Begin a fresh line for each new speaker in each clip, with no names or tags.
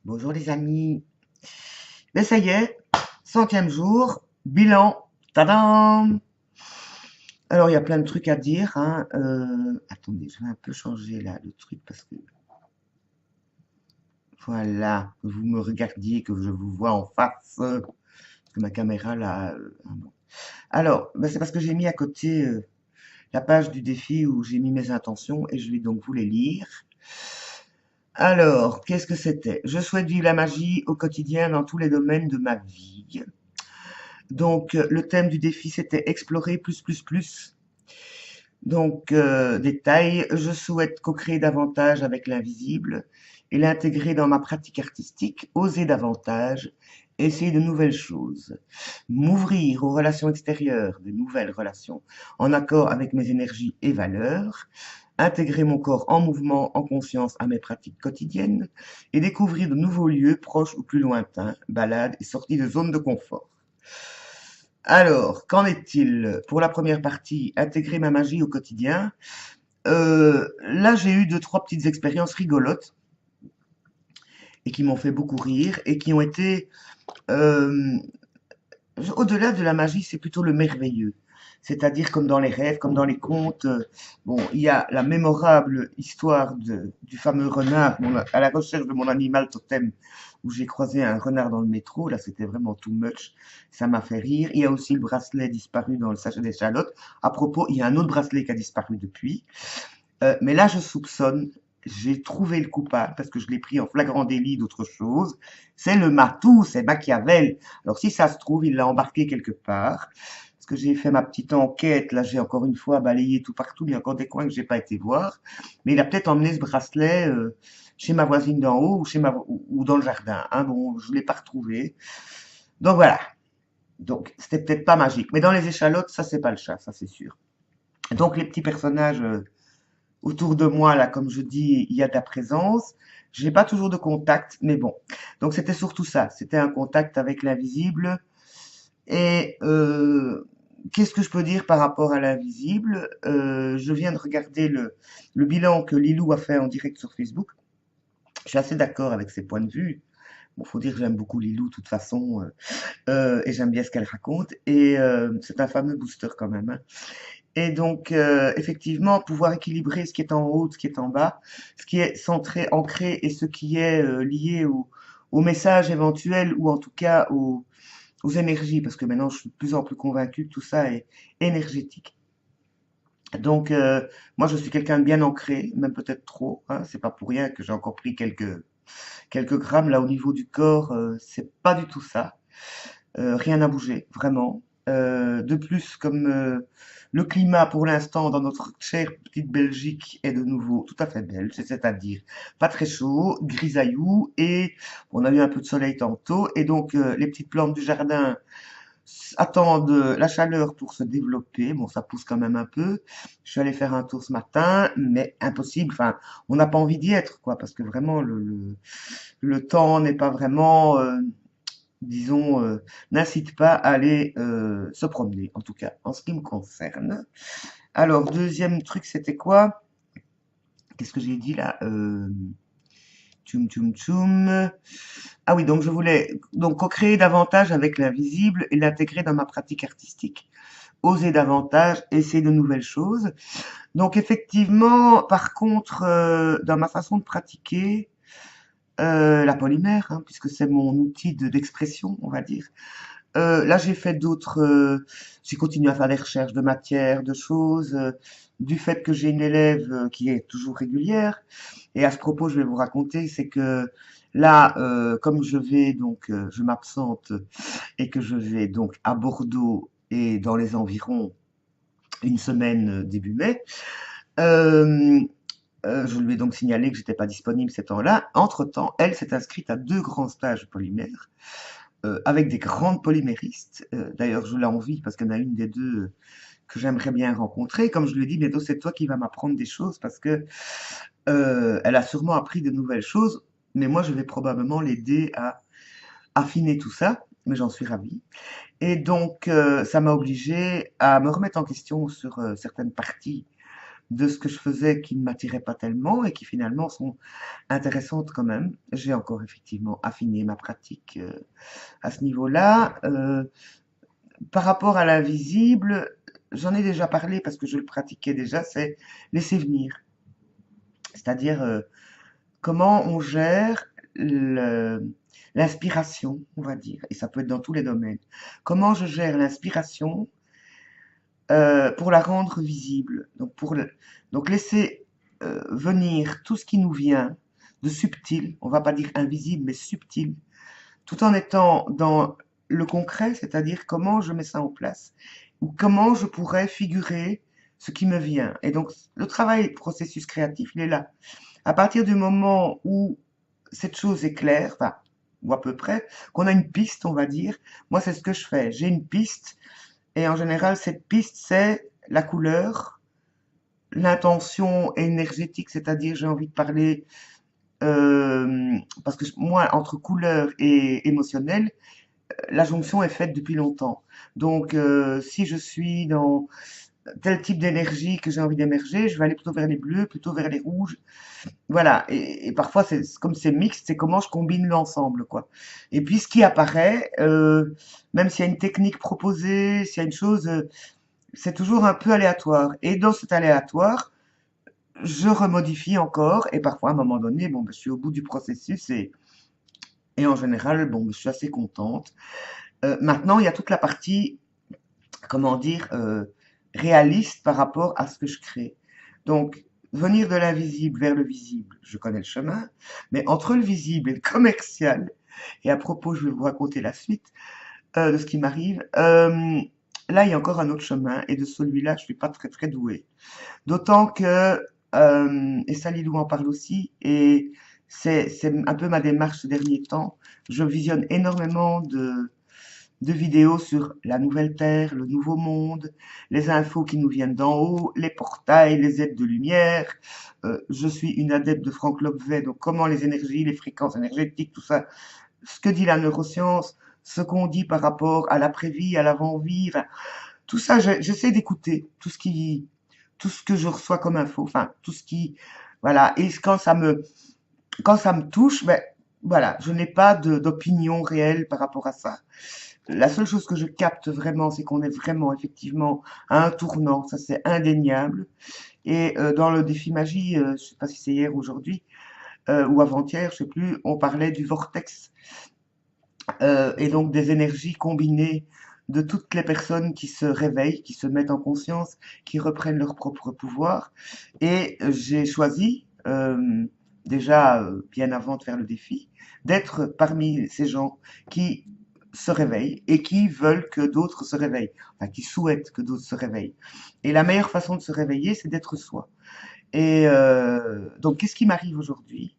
Bonjour les amis. Ben ça y est, centième jour, bilan. Tadam! Alors il y a plein de trucs à dire, hein. Attendez, je vais un peu changer là le truc parce que voilà, que vous me regardiez, que je vous vois en face. Parce que ma caméra là. Bon. Alors, ben, c'est parce que j'ai mis à côté la page du défi où j'ai mis mes intentions et je vais donc vous les lire. Alors, qu'est-ce que c'était? Je souhaite vivre la magie au quotidien dans tous les domaines de ma vie. Donc, le thème du défi, c'était explorer plus, plus, plus. Donc, détail, je souhaite co-créer davantage avec l'invisible et l'intégrer dans ma pratique artistique, oser davantage, essayer de nouvelles choses, m'ouvrir aux relations extérieures, de nouvelles relations, en accord avec mes énergies et valeurs, intégrer mon corps en mouvement, en conscience à mes pratiques quotidiennes et découvrir de nouveaux lieux proches ou plus lointains, balades et sorties de zones de confort. Alors, qu'en est-il? Pour la première partie, intégrer ma magie au quotidien. Là, j'ai eu deux, trois petites expériences rigolotes et qui m'ont fait beaucoup rire et qui ont été, euh, au-delà de la magie, c'est plutôt le merveilleux. C'est-à-dire comme dans les rêves, comme dans les contes. Bon, il y a la mémorable histoire du fameux renard, à la recherche de mon animal totem, où j'ai croisé un renard dans le métro. Là, c'était vraiment too much. Ça m'a fait rire. Il y a aussi le bracelet disparu dans le sachet d'échalotes. À propos, il y a un autre bracelet qui a disparu depuis. Mais là, je soupçonne, j'ai trouvé le coupable parce que je l'ai pris en flagrant délit d'autre chose. C'est le matou, c'est Machiavel. Alors si ça se trouve, il l'a embarqué quelque part. Parce que j'ai fait ma petite enquête, là j'ai encore une fois balayé tout partout, il y a encore des coins que j'ai pas été voir. Mais il a peut-être emmené ce bracelet chez ma voisine d'en haut ou, ou dans le jardin. Hein. Bon, je l'ai pas retrouvé. Donc voilà. Donc c'était peut-être pas magique. Mais dans les échalotes, ça c'est pas le chat, ça c'est sûr. Donc les petits personnages autour de moi, là, comme je dis, il y a de la présence. J'ai pas toujours de contact, mais bon. Donc c'était surtout ça. C'était un contact avec l'invisible. Et qu'est-ce que je peux dire par rapport à l'invisible? Je viens de regarder le bilan que Lilou a fait en direct sur Facebook. Je suis assez d'accord avec ses points de vue. Bon, faut dire que j'aime beaucoup Lilou, de toute façon, et j'aime bien ce qu'elle raconte. Et c'est un fameux booster quand même. Hein. Et donc, effectivement, pouvoir équilibrer ce qui est en haut, ce qui est en bas, ce qui est centré, ancré et ce qui est lié au message éventuel ou en tout cas aux énergies, parce que maintenant je suis de plus en plus convaincue que tout ça est énergétique. Donc, moi je suis quelqu'un de bien ancré, même peut-être trop. Hein, c'est pas pour rien que j'ai encore pris quelques grammes là au niveau du corps. C'est pas du tout ça. Rien n'a bougé, vraiment. De plus, comme le climat pour l'instant dans notre chère petite Belgique est de nouveau tout à fait belge, c'est-à-dire pas très chaud, grisaillou, et on a eu un peu de soleil tantôt, et donc les petites plantes du jardin attendent la chaleur pour se développer. Bon, ça pousse quand même un peu. Je suis allé faire un tour ce matin, mais impossible. Enfin, on n'a pas envie d'y être, quoi, parce que vraiment le temps n'est pas vraiment disons, n'incite pas à aller se promener, en tout cas, en ce qui me concerne. Alors, deuxième truc, c'était quoi? Qu'est-ce que j'ai dit là? Tchoum, tchoum, tchoum. Ah oui, donc je voulais donc co-créer davantage avec l'invisible et l'intégrer dans ma pratique artistique. Oser davantage, essayer de nouvelles choses. Donc effectivement, par contre, dans ma façon de pratiquer, la polymère, hein, puisque c'est mon outil d'expression, on va dire. Là, j'ai fait d'autres. J'ai continué à faire des recherches de matière, de choses. Du fait que j'ai une élève qui est toujours régulière. Et à ce propos, je vais vous raconter, c'est que là, comme je vais donc, je m'absente et que je vais donc à Bordeaux et dans les environs une semaine début mai. Euh, je lui ai donc signalé que j'étais pas disponible ces temps-là. Entre-temps, elle s'est inscrite à deux grands stages polymères avec des grandes polyméristes. D'ailleurs, je l'envie parce qu'il y en a une des deux que j'aimerais bien rencontrer. Comme je lui ai dit, bientôt c'est toi qui vas m'apprendre des choses parce que elle a sûrement appris de nouvelles choses, mais moi je vais probablement l'aider à affiner tout ça. Mais j'en suis ravie. Et donc, ça m'a obligé à me remettre en question sur certaines parties de ce que je faisais qui ne m'attiraient pas tellement et qui finalement sont intéressantes quand même. J'ai encore effectivement affiné ma pratique à ce niveau-là. Par rapport à l'invisible, j'en ai déjà parlé parce que je le pratiquais déjà, c'est laisser venir. C'est-à-dire comment on gère l'inspiration, on va dire, et ça peut être dans tous les domaines. Comment je gère l'inspiration pour la rendre visible. Donc laisser venir tout ce qui nous vient de subtil, on va pas dire invisible, mais subtil, tout en étant dans le concret, c'est-à-dire comment je mets ça en place, ou comment je pourrais figurer ce qui me vient. Et donc le travail, processus créatif, il est là. À partir du moment où cette chose est claire, enfin, ou à peu près, qu'on a une piste, on va dire, moi c'est ce que je fais. J'ai une piste, et en général, cette piste, c'est la couleur, l'intention énergétique, c'est-à-dire j'ai envie de parler, parce que moi, entre couleur et émotionnel, la jonction est faite depuis longtemps. Donc, si je suis dans tel type d'énergie que j'ai envie d'émerger, je vais aller plutôt vers les bleus, plutôt vers les rouges. Voilà. Et parfois, comme c'est mixte, c'est comment je combine l'ensemble, quoi. Et puis, ce qui apparaît, même s'il y a une technique proposée, s'il y a une chose, c'est toujours un peu aléatoire. Et dans cet aléatoire, je remodifie encore. Et parfois, à un moment donné, bon, ben, je suis au bout du processus et en général, bon, ben, je suis assez contente. Maintenant, il y a toute la partie, comment dire, réaliste par rapport à ce que je crée. Donc, venir de l'invisible vers le visible, je connais le chemin, mais entre le visible et le commercial, et à propos, je vais vous raconter la suite de ce qui m'arrive, là, il y a encore un autre chemin, et de celui-là, je suis pas très très douée. D'autant que, et ça, Lilou en parle aussi, et c'est un peu ma démarche ces derniers temps, je visionne énormément de vidéos sur la nouvelle Terre, le nouveau monde, les infos qui nous viennent d'en haut, les portails, les aides de lumière. Je suis une adepte de Frank Lobvet, donc comment les énergies, les fréquences énergétiques, tout ça, ce que dit la neuroscience, ce qu'on dit par rapport à l'après-vie, à l'avant-vie, enfin, tout ça, j'essaie d'écouter tout ce que je reçois comme info, enfin, tout ce qui, voilà. Et quand ça me touche, ben, voilà, je n'ai pas d'opinion réelle par rapport à ça. La seule chose que je capte vraiment, c'est qu'on est vraiment effectivement à un tournant, ça c'est indéniable. Et dans le défi magie, je sais pas si c'est hier ou aujourd'hui, ou avant-hier, je sais plus, on parlait du vortex, et donc des énergies combinées de toutes les personnes qui se réveillent, qui se mettent en conscience, qui reprennent leur propre pouvoir. Et j'ai choisi, déjà bien avant de faire le défi, d'être parmi ces gens qui se réveillent et qui veulent que d'autres se réveillent, enfin qui souhaitent que d'autres se réveillent. Et la meilleure façon de se réveiller, c'est d'être soi. Et donc, qu'est-ce qui m'arrive aujourd'hui?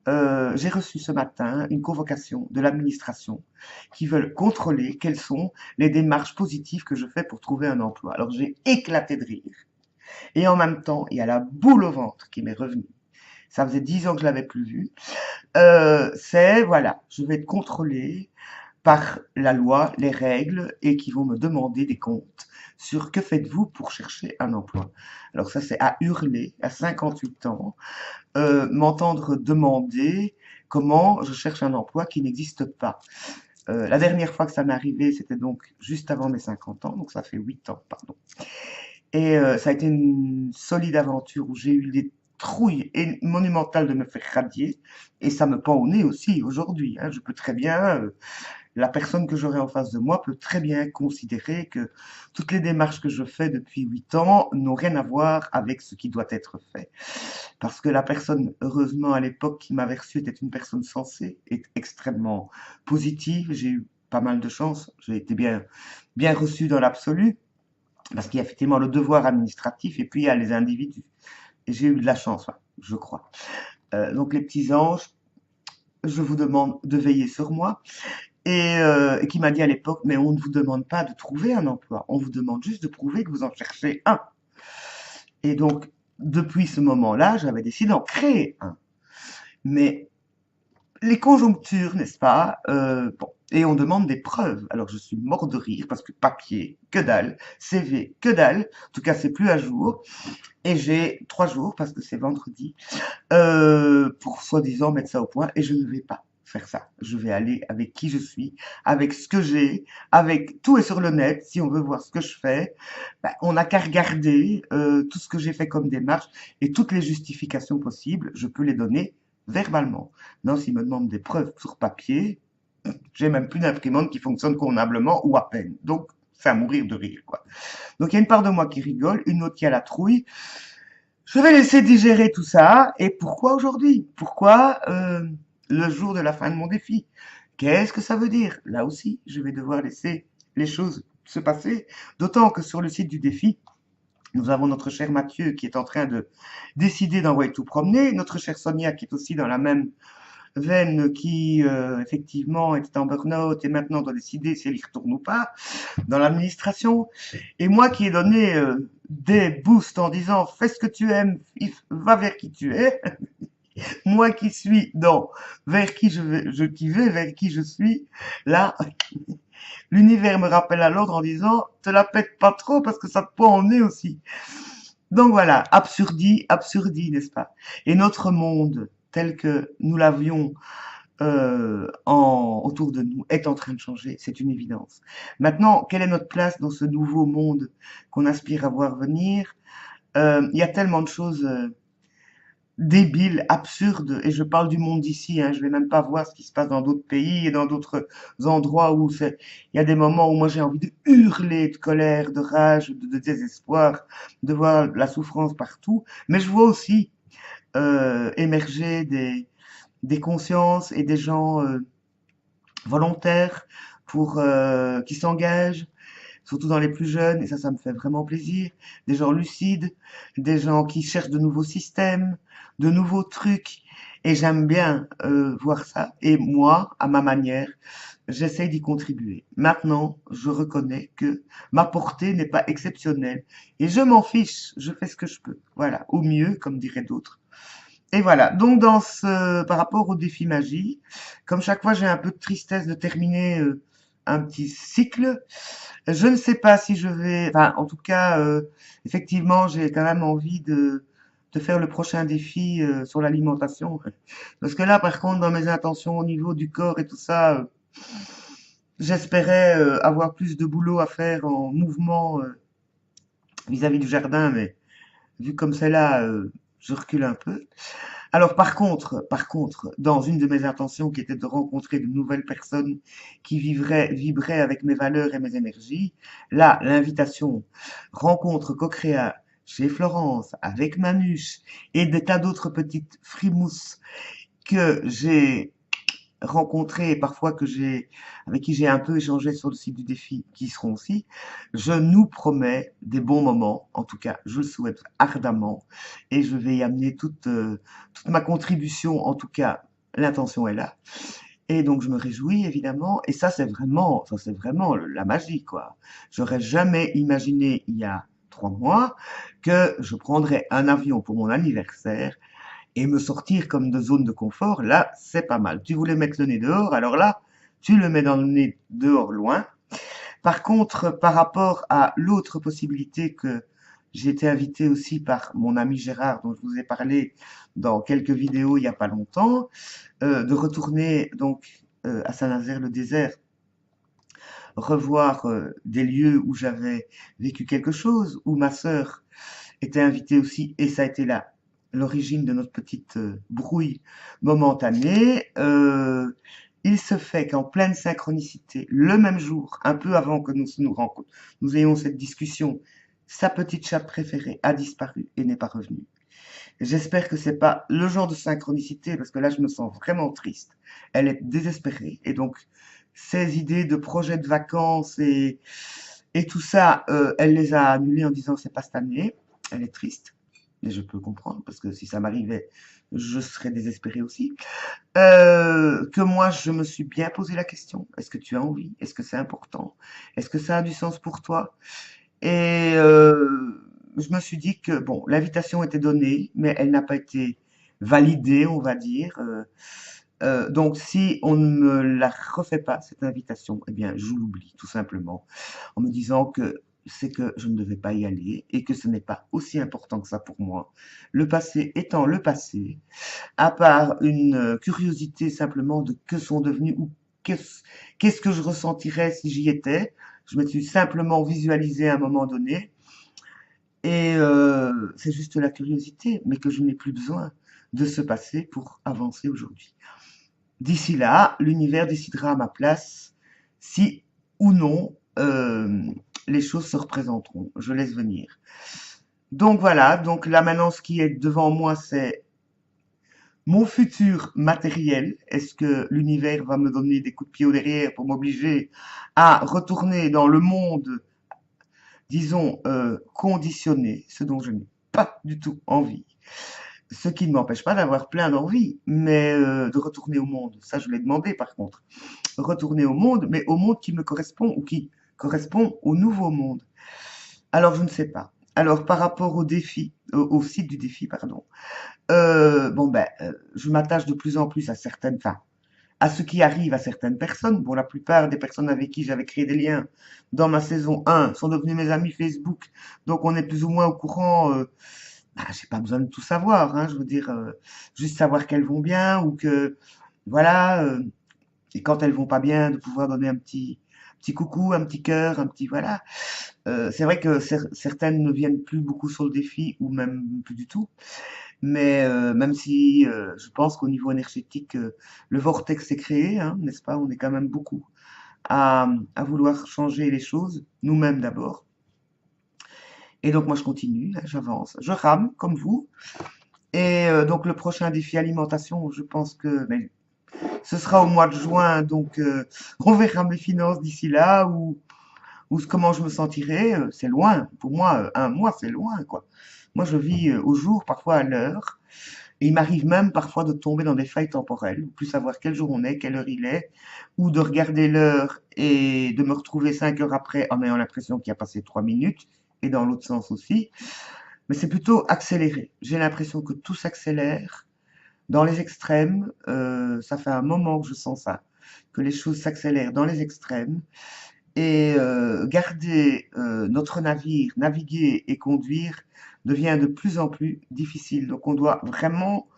J'ai reçu ce matin une convocation de l'administration qui veulent contrôler quelles sont les démarches positives que je fais pour trouver un emploi. Alors j'ai éclaté de rire. Et en même temps, il y a la boule au ventre qui m'est revenue. Ça faisait 10 ans que je l'avais plus vue. C'est, voilà, je vais être contrôlée par la loi, les règles, et qui vont me demander des comptes sur que faites-vous pour chercher un emploi. Alors ça, c'est à hurler à 58 ans, m'entendre demander comment je cherche un emploi qui n'existe pas. La dernière fois que ça m'est arrivé, c'était donc juste avant mes 50 ans, donc ça fait 8 ans, pardon. Et ça a été une solide aventure où j'ai eu des trouilles monumentales de me faire radier, et ça me pend au nez aussi aujourd'hui. Hein. Je peux très bien, la personne que j'aurai en face de moi peut très bien considérer que toutes les démarches que je fais depuis 8 ans n'ont rien à voir avec ce qui doit être fait. Parce que la personne, heureusement à l'époque qui m'avait reçu, était une personne sensée et extrêmement positive. J'ai eu pas mal de chance, j'ai été bien reçu dans l'absolu, parce qu'il y a effectivement le devoir administratif et puis il y a les individus. Et j'ai eu de la chance, je crois. Donc les petits anges, je vous demande de veiller sur moi. Et qui m'a dit à l'époque, mais on ne vous demande pas de trouver un emploi, on vous demande juste de prouver que vous en cherchez un. Et donc, depuis ce moment-là, j'avais décidé d'en créer un. Mais les conjonctures, n'est-ce pas? Bon, et on demande des preuves. Alors je suis mort de rire parce que papier, que dalle, CV, que dalle. En tout cas, c'est plus à jour. Et j'ai 3 jours parce que c'est vendredi pour soi-disant mettre ça au point. Et je ne vais pas faire ça. Je vais aller avec qui je suis, avec ce que j'ai, avec tout est sur le net. Si on veut voir ce que je fais, ben, on n'a qu'à regarder tout ce que j'ai fait comme démarche et toutes les justifications possibles. Je peux les donner verbalement. Non, s'ils me demandent des preuves sur papier, j'ai même plus d'imprimante qui fonctionne convenablement ou à peine. Donc, c'est à mourir de rire, quoi. Donc, il y a une part de moi qui rigole, une autre qui a la trouille. Je vais laisser digérer tout ça. Et pourquoi aujourd'hui? Pourquoi le jour de la fin de mon défi? Qu'est-ce que ça veut dire? Là aussi, je vais devoir laisser les choses se passer. D'autant que sur le site du défi, nous avons notre cher Mathieu qui est en train de décider d'envoyer tout promener, notre chère Sonia qui est aussi dans la même veine, qui effectivement était en burn-out et maintenant doit décider si elle y retourne ou pas dans l'administration, et moi qui ai donné des boosts en disant fais ce que tu aimes, va vers qui tu es, moi qui suis dans vers qui qui vais, vers qui je suis, là l'univers me rappelle à l'ordre en disant te la pète pas trop parce que ça te prend en nez aussi. Donc voilà, absurdie, absurdie, n'est-ce pas? Et notre monde tel que nous l'avions autour de nous est en train de changer, c'est une évidence. Maintenant, quelle est notre place dans ce nouveau monde qu'on aspire à voir venir? Il y a tellement de choses débiles, absurdes, et je parle du monde d'ici, hein, je vais même pas voir ce qui se passe dans d'autres pays et dans d'autres endroits où il y a des moments où moi j'ai envie de hurler de colère, de rage, de désespoir, de voir la souffrance partout, mais je vois aussi émerger des consciences et des gens volontaires pour qui s'engagent, surtout dans les plus jeunes, et ça me fait vraiment plaisir. Des gens lucides, des gens qui cherchent de nouveaux systèmes, de nouveaux trucs, et j'aime bien voir ça. Et moi, à ma manière, j'essaye d'y contribuer. Maintenant, je reconnais que ma portée n'est pas exceptionnelle, et je m'en fiche, je fais ce que je peux. Voilà, au mieux, comme diraient d'autres. Et voilà, donc par rapport au défi magie, comme chaque fois j'ai un peu de tristesse de terminer un petit cycle, je ne sais pas si je vais, enfin en tout cas, effectivement j'ai quand même envie de faire le prochain défi sur l'alimentation. Parce que là par contre dans mes intentions au niveau du corps et tout ça, j'espérais avoir plus de boulot à faire en mouvement vis-à-vis du jardin, mais vu comme c'est là, je recule un peu. Alors par contre, dans une de mes intentions qui était de rencontrer de nouvelles personnes qui vibraient avec mes valeurs et mes énergies, là, l'invitation rencontre co-créa chez Florence avec Manuche et des tas d'autres petites frimousses que j'ai rencontrés et parfois avec qui j'ai un peu échangé sur le site du défi, qui y seront aussi, je nous promets des bons moments. En tout cas, je le souhaite ardemment et je vais y amener toute ma contribution. En tout cas, l'intention est là. Et donc, je me réjouis, évidemment. Et ça, c'est vraiment la magie, quoi. J'aurais jamais imaginé, il y a 3 mois, que je prendrais un avion pour mon anniversaire et me sortir comme de zone de confort, là, c'est pas mal. Tu voulais mettre le nez dehors, alors là, tu le mets dans le nez dehors loin. Par contre, par rapport à l'autre possibilité que j'ai été invité aussi par mon ami Gérard, dont je vous ai parlé dans quelques vidéos il n'y a pas longtemps, de retourner donc à Saint-Nazaire-le-Désert, revoir des lieux où j'avais vécu quelque chose, où ma sœur était invitée aussi, et ça a été là l'origine de notre petite brouille momentanée. Il se fait qu'en pleine synchronicité, le même jour, un peu avant que nous ayons cette discussion, sa petite chatte préférée a disparu et n'est pas revenue. J'espère que c'est pas le genre de synchronicité, parce que là, je me sens vraiment triste. Elle est désespérée. Et donc, ses idées de projets de vacances et tout ça, elle les a annulées en disant c'est pas cette année. Elle est triste. Et je peux comprendre, parce que si ça m'arrivait, je serais désespérée aussi. Que moi, je me suis bien posé la question. Est-ce que tu as envie? Est-ce que c'est important? Est-ce que ça a du sens pour toi? Et je me suis dit que, bon, l'invitation était donnée, mais elle n'a pas été validée, on va dire. Donc si on ne me la refait pas, cette invitation, eh bien, je l'oublie tout simplement, en me disant que c'est que je ne devais pas y aller et que ce n'est pas aussi important que ça pour moi. Le passé étant le passé, à part une curiosité simplement de que sont devenus ou qu'est-ce que je ressentirais si j'y étais. Je me suis simplement visualisé à un moment donné et c'est juste la curiosité, mais que je n'ai plus besoin de ce passé pour avancer aujourd'hui. D'ici là, l'univers décidera à ma place si ou non les choses se représenteront. Je laisse venir. Donc voilà, donc là maintenant ce qui est devant moi c'est mon futur matériel. Est-ce que l'univers va me donner des coups de pied au derrière pour m'obliger à retourner dans le monde, disons, conditionné, ce dont je n'ai pas du tout envie. Ce qui ne m'empêche pas d'avoir plein d'envie, mais de retourner au monde. Ça, je l'ai demandé par contre. Retourner au monde, mais au monde qui me correspond ou qui correspond au nouveau monde. Alors, je ne sais pas. Alors, par rapport au défi, au site du défi, pardon, bon ben, je m'attache de plus en plus à certaines, enfin, à ce qui arrive à certaines personnes. Bon, la plupart des personnes avec qui j'avais créé des liens dans ma saison 1 sont devenues mes amis Facebook, donc on est plus ou moins au courant. Bah, j'ai pas besoin de tout savoir, hein, je veux dire, juste savoir qu'elles vont bien ou que, voilà, et quand elles vont pas bien, de pouvoir donner un petit coucou, un petit cœur, un petit voilà. C'est vrai que certaines ne viennent plus beaucoup sur le défi ou même plus du tout. Mais même si je pense qu'au niveau énergétique, le vortex s'est créé, hein, n'est-ce pas? On est quand même beaucoup à vouloir changer les choses, nous-mêmes d'abord. Et donc moi je continue, hein, j'avance, je rame comme vous. Et donc le prochain défi alimentation, je pense que mais, ce sera au mois de juin, donc on verra mes finances d'ici là ou comment je me sentirai. C'est loin, pour moi, un mois c'est loin, quoi. Moi je vis au jour, parfois à l'heure. Et il m'arrive même parfois de tomber dans des failles temporelles, ou plus savoir quel jour on est, quelle heure il est, ou de regarder l'heure et de me retrouver 5 heures après en ayant l'impression qu'il a passé 3 minutes, et dans l'autre sens aussi. Mais c'est plutôt accéléré. J'ai l'impression que tout s'accélère. Dans les extrêmes, ça fait un moment que je sens ça, que les choses s'accélèrent dans les extrêmes. Et garder notre navire, naviguer et conduire devient de plus en plus difficile. Donc on doit vraiment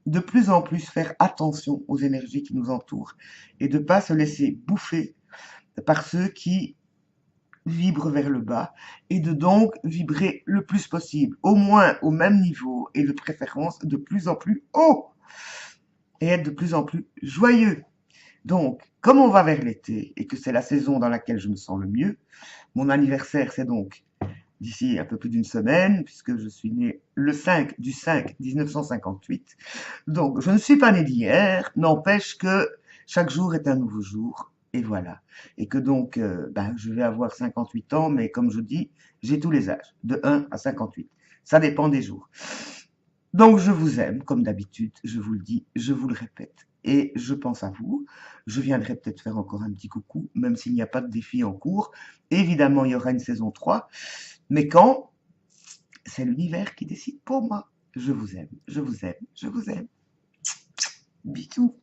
de plus en plus faire attention aux énergies qui nous entourent et de ne pas se laisser bouffer par ceux qui vibrent vers le bas et de donc vibrer le plus possible, au moins au même niveau et de préférence de plus en plus haut et être de plus en plus joyeux. Donc, comme on va vers l'été et que c'est la saison dans laquelle je me sens le mieux, mon anniversaire c'est donc d'ici un peu plus d'une semaine, puisque je suis né le 5 du 5 1958. Donc, je ne suis pas né d'hier, n'empêche que chaque jour est un nouveau jour, et voilà. Et que donc, ben, je vais avoir 58 ans, mais comme je dis, j'ai tous les âges, de 1 à 58. Ça dépend des jours. Donc, je vous aime, comme d'habitude, je vous le dis, je vous le répète. Et je pense à vous. Je viendrai peut-être faire encore un petit coucou, même s'il n'y a pas de défi en cours. Évidemment, il y aura une saison 3. Mais quand, c'est l'univers qui décide pour moi. Je vous aime, je vous aime, je vous aime. Bisous.